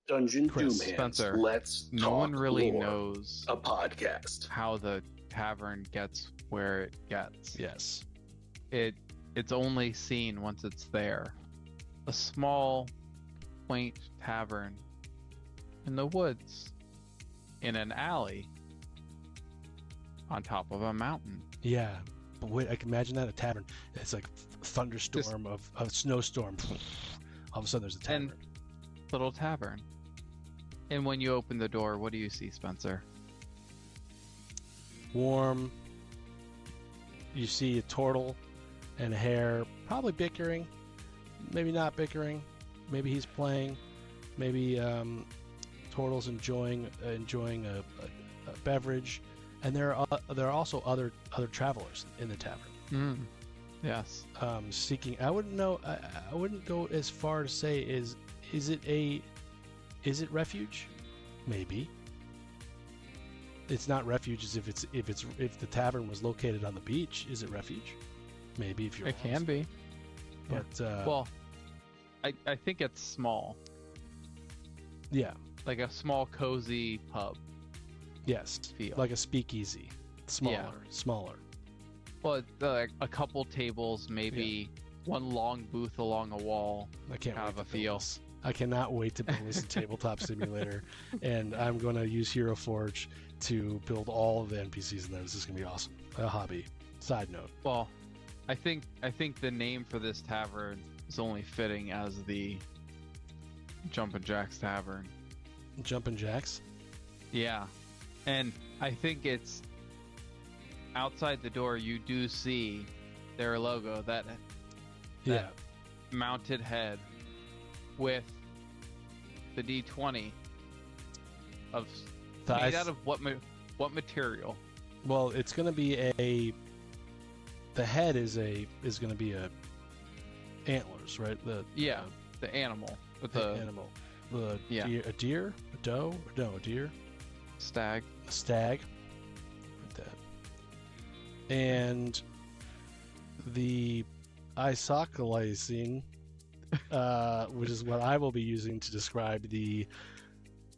Dungeon Chris, Doom Hands. Spencer, Let's no talk one really lore, knows a podcast. how the tavern gets where it gets. Yes. It's only seen once it's there. A small, quaint tavern in the woods, in an alley, on top of a mountain. Yeah. But wait, I can imagine that a tavern. It's like thunderstorm of a snowstorm. All of a sudden, there's a tavern. Little tavern. And when you open the door, what do you see, Spencer? Warm. You see a turtle and a hare, probably bickering, maybe not bickering. Maybe he's playing. Maybe turtle's enjoying a beverage, and there are also other travelers in the tavern. Yes. Seeking. I wouldn't know. I wouldn't go as far to say is it refuge? Maybe. It's not refuge as if the tavern was located on the beach. Is it refuge? Maybe if you're. It can be. But well, I think it's small. Yeah. Like a small cozy pub. Yes. Feel. Like a speakeasy. Smaller. Well, a couple tables, maybe one long booth along a wall. I can't kind wait of a to feel. this. I cannot wait to build this in Tabletop Simulator, and I'm going to use Hero Forge to build all of the NPCs in there. This is going to be awesome. A hobby. Side note. Well, I think the name for this tavern is only fitting as the Jumpin' Jack's Tavern. Jumpin' Jacks? Yeah. And I think it's outside the door you do see their logo, that mounted head with the D20 of made out of what material? Well, it's going to be the head is going to be a antlers, right? The animal with the animal. A deer, a doe, no, a deer, stag, a stag, like that, and the isoclysine, which is what I will be using to describe the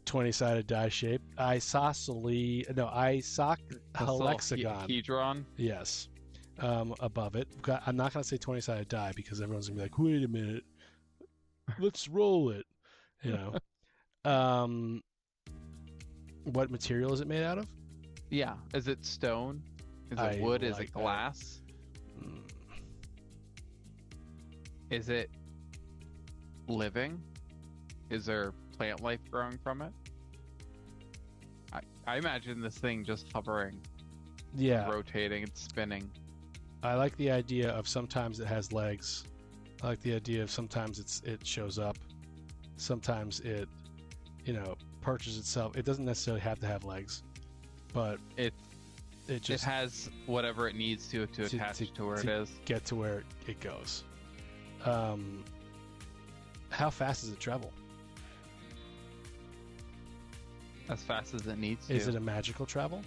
20-sided die shape. Isosceles, no, isohexagon. Yes. Above it. I'm not going to say 20-sided die because everyone's going to be like, wait a minute, let's roll it. You know. What material is it made out of? Yeah. Is it stone? Is it wood? Is it glass? Is it living? Is there plant life growing from it? I imagine this thing just hovering, rotating and spinning. I like the idea of sometimes it has legs. I like the idea of sometimes it shows up. Sometimes it, perches itself. It doesn't necessarily have to have legs, but it just has whatever it needs to attach to where it is. Get to where it goes. How fast does it travel? As fast as it needs to. Is it a magical travel?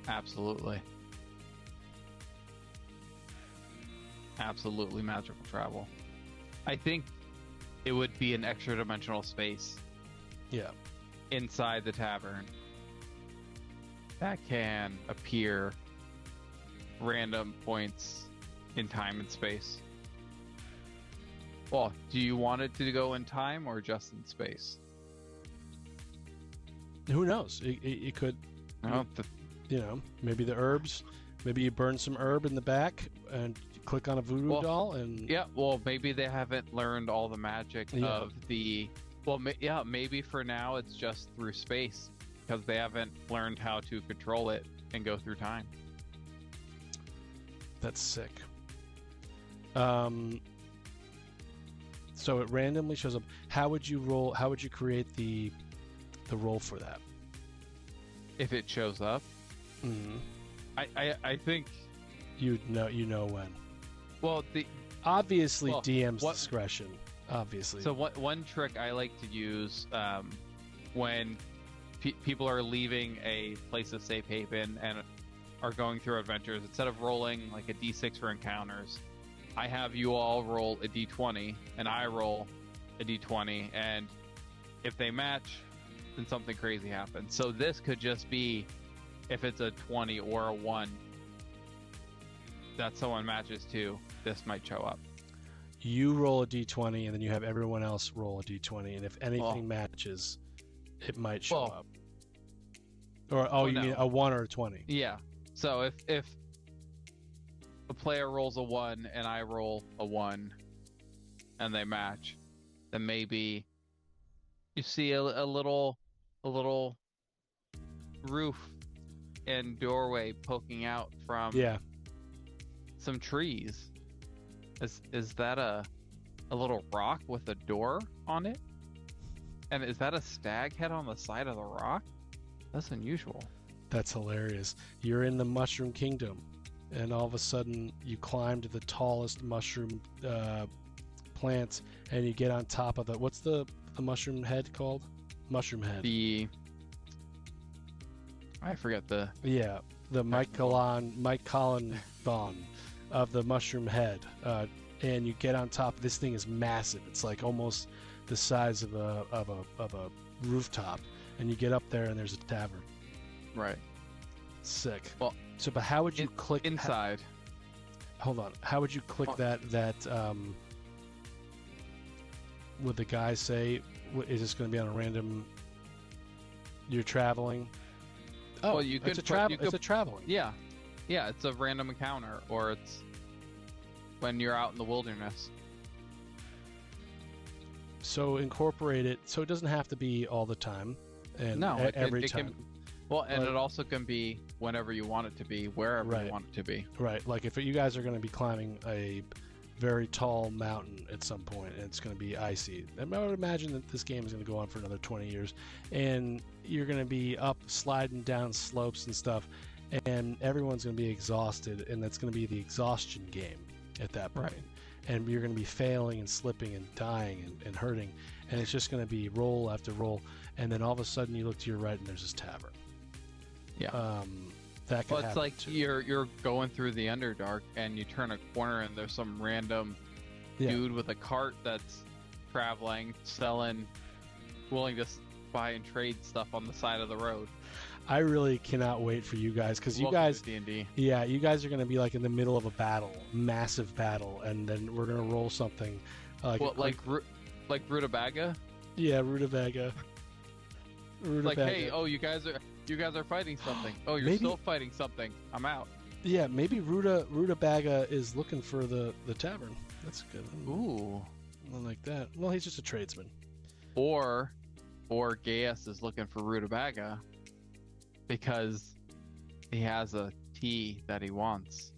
Absolutely. Absolutely magical travel. I think it would be an extra dimensional space. Yeah. Inside the tavern that can appear random points in time and space. Well, do you want it to go in time or just in space? Who knows? It could, maybe the herbs. Maybe you burn some herb in the back and click on a voodoo doll and... Yeah, well, maybe they haven't learned all the magic of the... Well, maybe for now it's just through space because they haven't learned how to control it and go through time. That's sick. So it randomly shows up. How would you roll? How would you create the roll for that? If it shows up, I think you know when. Well, obviously DM's discretion. Obviously. So one trick I like to use when people are leaving a place of safe haven and are going through adventures, instead of rolling like a d6 for encounters, I have you all roll a d20 and I roll a d20, and If they match, then something crazy happens. So this could just be if it's a 20 or a 1 that someone matches to, this might show up. You roll a d20, and then you have everyone else roll a d20, and if anything matches, it might show up. Or you mean a 1 or a 20? Yeah. So if a player rolls a 1 and I roll a 1 and they match, then maybe you see a little roof and doorway poking out from some trees. Is that a little rock with a door on it? And is that a stag head on the side of the rock? That's unusual. That's hilarious. You're in the Mushroom Kingdom, and all of a sudden you climb to the tallest mushroom plant, and you get on top of the... What's the mushroom head called? Mushroom head. I forget the... Yeah, the Mike Collin Bond of the mushroom head. And you get on top. This thing is massive. It's like almost the size of a rooftop. And you get up there, and there's a tavern. Right. Sick. Well, so, but how would you click inside? Hold on. How would you click that? Would the guy say, "Is this going to be on a random?" You're traveling. Oh, well, you could. It's a traveling. Yeah, yeah. It's a random encounter, or it's when you're out in the wilderness. So incorporate it so it doesn't have to be all the time. And every time. It also can be whenever you want it to be, wherever you want it to be. Right. Like if you guys are going to be climbing a very tall mountain at some point, and it's going to be icy. I would imagine that this game is going to go on for another 20 years, and you're going to be up sliding down slopes and stuff, and everyone's going to be exhausted, and that's going to be the exhaustion game at that point. Right. And you're going to be failing and slipping and dying and hurting, and it's just going to be roll after roll, and then all of a sudden you look to your right and there's this tavern. Yeah. That could happen. It's like too. You're going through the Underdark and you turn a corner and there's some random dude with a cart that's traveling, selling, willing to buy and trade stuff on the side of the road. I really cannot wait for you guys, because you guys, D&D. Yeah, you guys are going to be like in the middle of a battle, massive battle, and then we're going to roll something like Rutabaga. Yeah, Rutabaga. Like, hey, you guys are fighting something. Oh, you're still fighting something. I'm out. Yeah, maybe Rutabaga is looking for the tavern. That's good. Ooh, I like that. Well, he's just a tradesman. Or Gaius is looking for Rutabaga because he has a tea that he wants.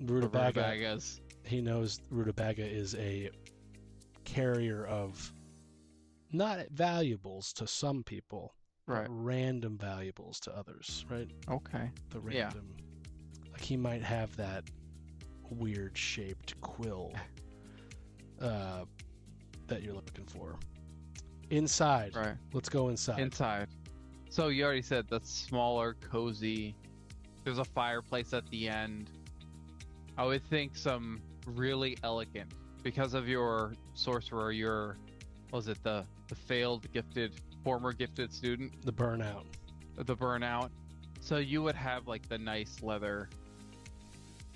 Rutabagas. He knows Rutabaga is a carrier of not valuables to some people, right? Random valuables to others, right? Okay. The random. Yeah. Like he might have that weird shaped quill that you're looking for. Inside. Right. Let's go inside. Inside. So you already said that's smaller, cozy. There's a fireplace at the end. I would think some really elegant, because of your sorcerer, the failed former gifted student? The burnout. The burnout. So you would have like the nice leather.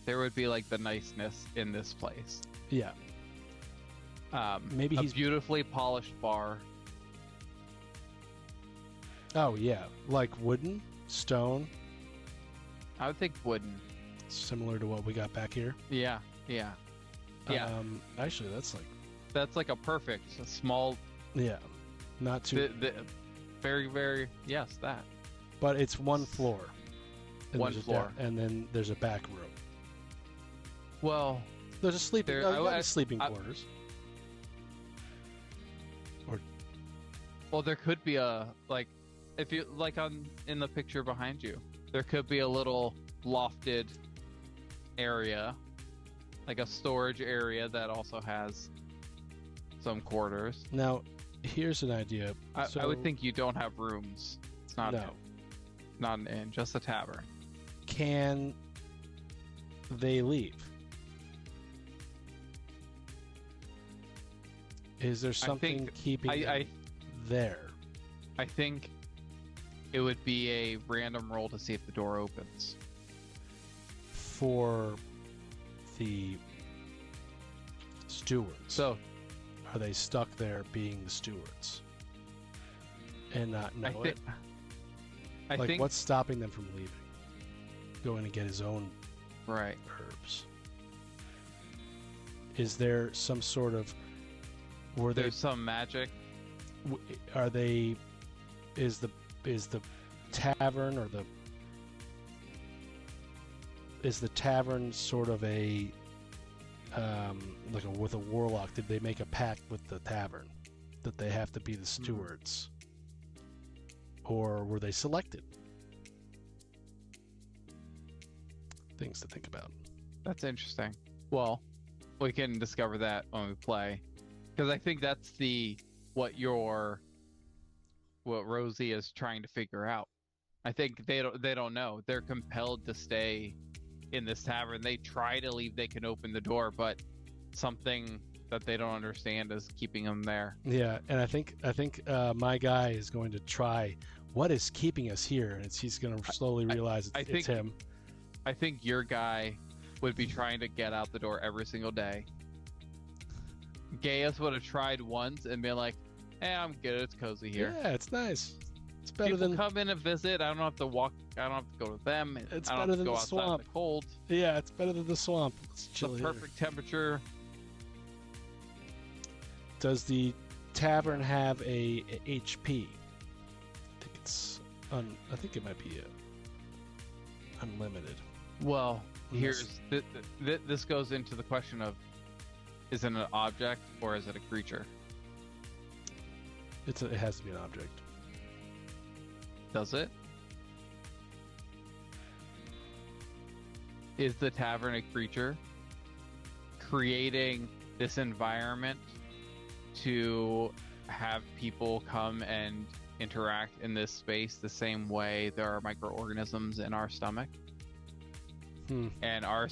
There would be like the niceness in this place. Yeah. Maybe he's beautifully polished bar. Oh yeah, like wooden, stone. I would think wooden. Similar to what we got back here. Yeah. Actually, that's like a perfect small. Yeah, not too. Very, very that. But it's one floor. One floor, and then there's a back room. Well, there's a sleeping. Sleeping quarters. Well, there could be if you in the picture behind you, there could be a little lofted area, like a storage area that also has some quarters. Now, here's an idea. I would think you don't have rooms. It's not not an inn, just a tavern. Can they leave? Is there something keeping there? I think it would be a random roll to see if the door opens. For the stewards. So are they stuck there being the stewards and not know it? I Like, think what's stopping them from leaving? Going to get his own right. herbs. Is there some sort of... There's some magic. Are they... Is the tavern or the... Is the tavern sort of a... with a warlock? Did they make a pact with the tavern that they have to be the stewards? Or were they selected? Things to think about. That's interesting. Well, we can discover that when we play, because I think that's what Rosie is trying to figure out. I think they don't know. They're compelled to stay in this tavern. They try to leave. They can open the door, but something that they don't understand is keeping them there. Yeah, and I think my guy is going to try. What is keeping us here? And he's going to slowly realize it's him. I think your guy would be trying to get out the door every single day. Gaius would have tried once and been like, I'm good. It's cozy here. Yeah, it's nice. It's better People than come in and visit. I don't have to walk. I don't have to go to them. It's I don't better have to than go the outside in swamp. the cold. Yeah, it's better than the swamp. It's It's the chilly here. perfect temperature. Does the tavern have a HP? I think it might be unlimited. Well, Unless- this goes into the question of, is it an object or is it a creature? It has to be an object. Does it? Is the tavern a creature creating this environment to have people come and interact in this space the same way there are microorganisms in our stomach? And our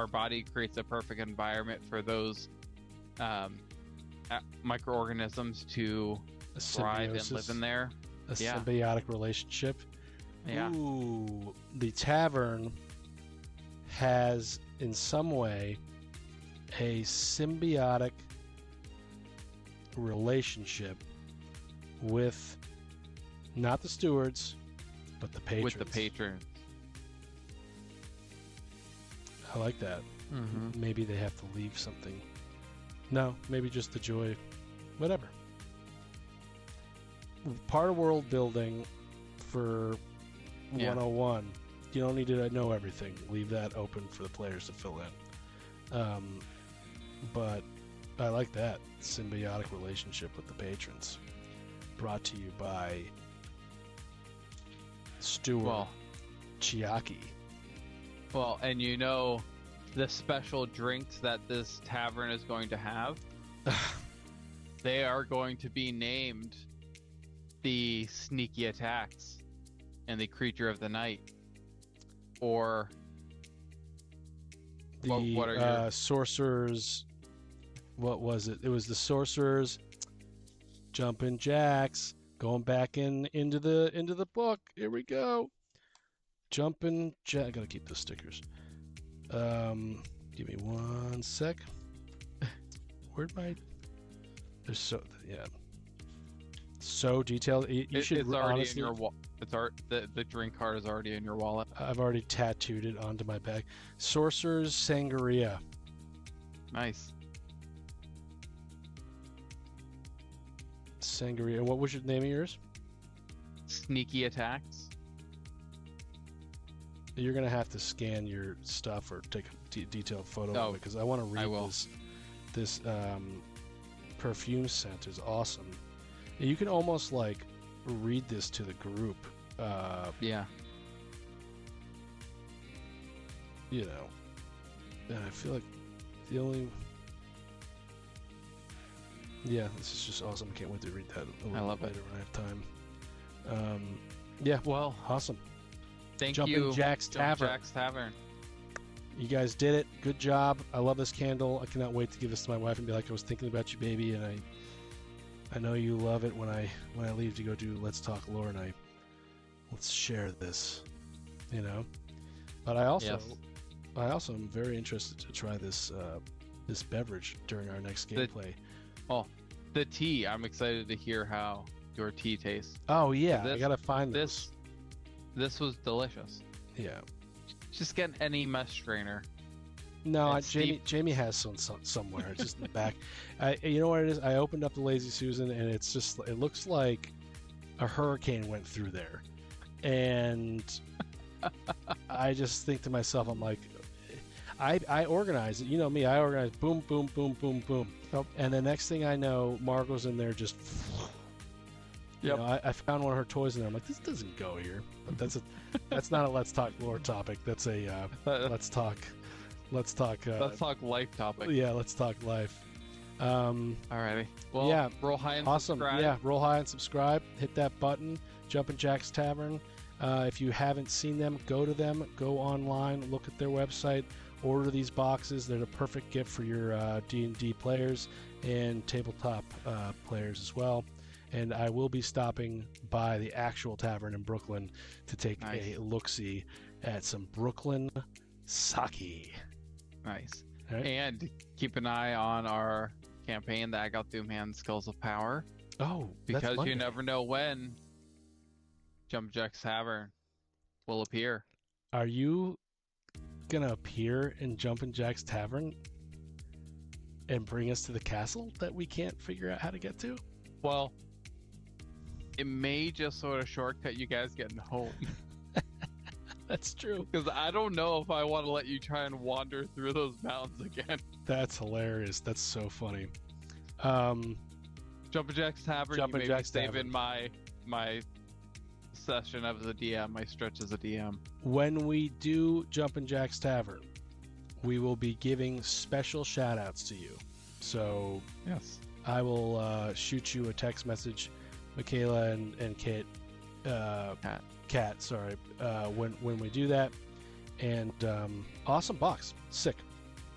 body creates a perfect environment for those microorganisms to thrive and live in there. A Yeah. symbiotic relationship. Yeah. Ooh, the tavern has in some way a symbiotic relationship with not the stewards, but the patrons. With the patrons. I like that. Mm-hmm. Maybe they have to leave something. No, maybe just the joy. Whatever. Part of world building for 101. You don't need to know everything. Leave that open for the players to fill in. But I like that symbiotic relationship with the patrons. Brought to you by Stewart Chiaki. Well, and you know the special drinks that this tavern is going to have? They are going to be named the Sneaky Attacks and the Creature of the Night. Or what are your Sorcerers? What was it? It was the Sorcerers Jumpin' Jacks. Going back into the book. Here we go. Jumpin' Jack. I gotta keep the stickers. Give me 1 sec. Where'd my? There's so detailed. You should it's already honestly, in your the drink card is already in your wallet. I've already tattooed it onto my bag. Sorcerer's Sangria. Nice. Sangria. What was your name of yours? Sneaky Attacks. You're gonna have to scan your stuff or take a detailed photo of it because I want to read this perfume scent is awesome. And you can almost like read this to the group. Yeah. You know, and I feel like the only. Yeah, this is just awesome. I can't wait to read that a little love it. later when I have time. Yeah, Well, awesome. thank Jumpin' you, Jack's Tavern. Jack's Tavern. You guys did it. Good job. I love this candle. I cannot wait to give this to my wife and be like, I was thinking about you, baby, and I know you love it when I leave to go do Let's Talk Lore and let's share this, you know. But I also am very interested to try this this beverage during our next gameplay. The tea. I'm excited to hear how your tea tastes. Oh yeah, I gotta find this. This was delicious. Yeah. Just get any mesh strainer. No, Jamie has some somewhere. It's just in the back. You know what it is? I opened up the Lazy Susan, and it looks like a hurricane went through there, and I just think to myself, I'm like, I organize it. You know me, I organize. Boom, boom, boom, boom, boom. Yep. And the next thing I know, Margot's in there just. You know, I found one of her toys in there. I'm like, this doesn't go here. But that's not a Let's Talk Lore topic. That's a Let's talk life topic. Yeah, let's talk life. Alrighty. Well, yeah, roll high and awesome. subscribe. Yeah, roll high and subscribe. Hit that button. Jumpin' Jack's Tavern. If you haven't seen them, go to them. Go online. Look at their website. Order these boxes. They're the perfect gift for your D&D players and tabletop players as well. And I will be stopping by the actual tavern in Brooklyn to take a look-see at some Brooklyn sake. Nice. Right. And keep an eye on our campaign, the Agathuman Skulls of Power. Oh, because you never know when Jumpin' Jack's Tavern will appear. Are you gonna appear in Jumpin' Jack's Tavern and bring us to the castle that we can't figure out how to get to? Well, it may just sort of shortcut you guys getting home. That's true. Because I don't know if I want to let you try and wander through those mountains again. That's hilarious. That's so funny. Jumpin' Jack's Tavern. Jumpin' Jack's Tavern. My session as a DM, my stretch as a DM. When we do Jumpin' Jack's Tavern, we will be giving special shout outs to you. So yes, I will shoot you a text message, Michaela and Kate. Cat, sorry. When we do that, and awesome box, sick.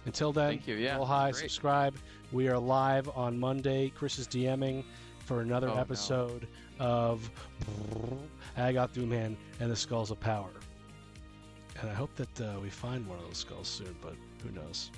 Until then, thank you. Yeah, roll high, great. Subscribe. We are live on Monday. Chris is DMing for another episode of Agathuman and the Skulls of Power. And I hope that we find one of those skulls soon, but who knows?